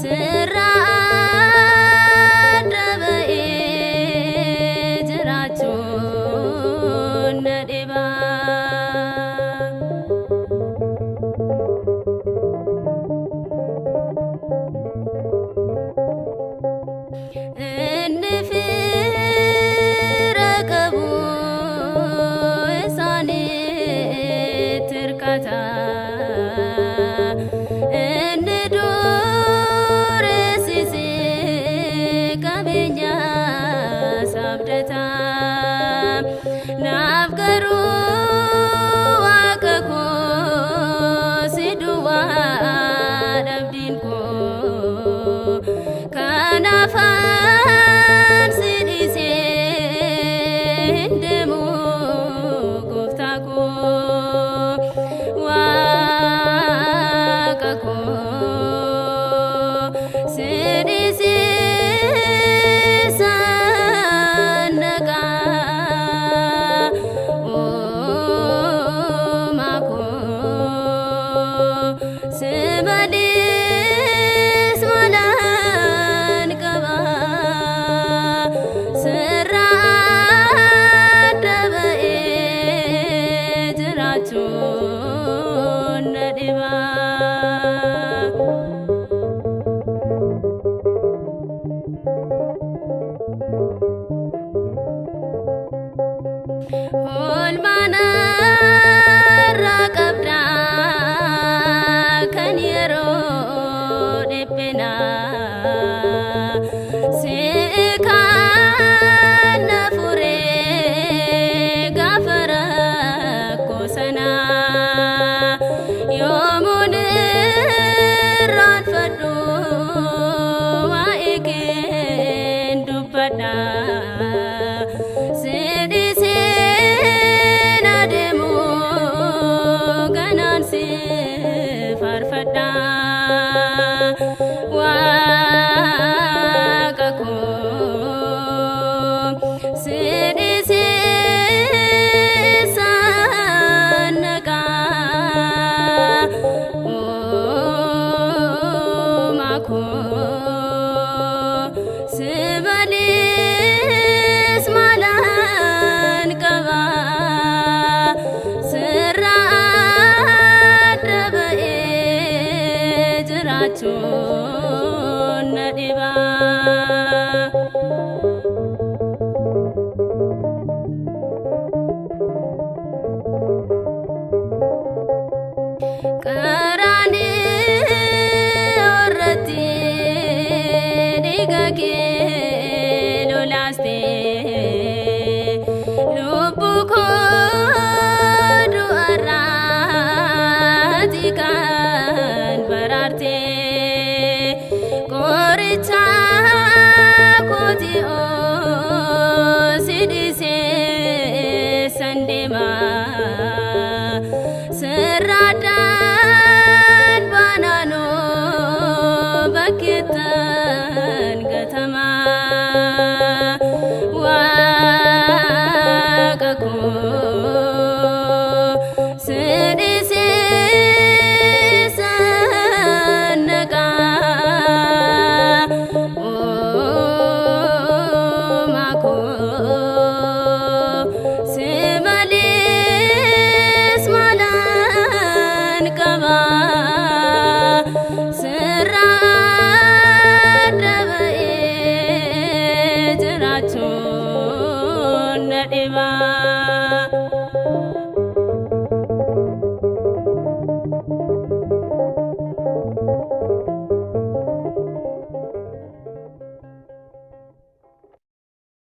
sirra dabe jiraachuun na dhiba. Inni fira qabu isaaniitti hirkata. Inni dureessise qabeenya sabdata. Naaf garuu Waaqa koo si duwwaa dhabdiin koo. Kanaafan si dhiisee deemu gooftaa koo Waaqa koo si dhiisee sannaqaa oomaa koo si malees malaan qaba. Sirra dabe jiraachuun na dhiba. Oolmaan irraa qabda kan yeroo dhiphina. Seekaan na furee gaafa rakkoo sana. Yoomuun irraanfadhu waa'ee kee dubbadha. Si dhiisee na deemu ganaan si faarfadha. Waaqa koo si dhiisee sannaqaa oomaa koo si malees malaan qaba. Sirra dabe jiraachuun na dhiba. Qaraanii irratti dhiiga kee lolaastee lubbuu koo du'arraati kan baraartee. Qoricha kooti si dhiisee sandeema. Sirraadhaan baanaanoo bakkeetta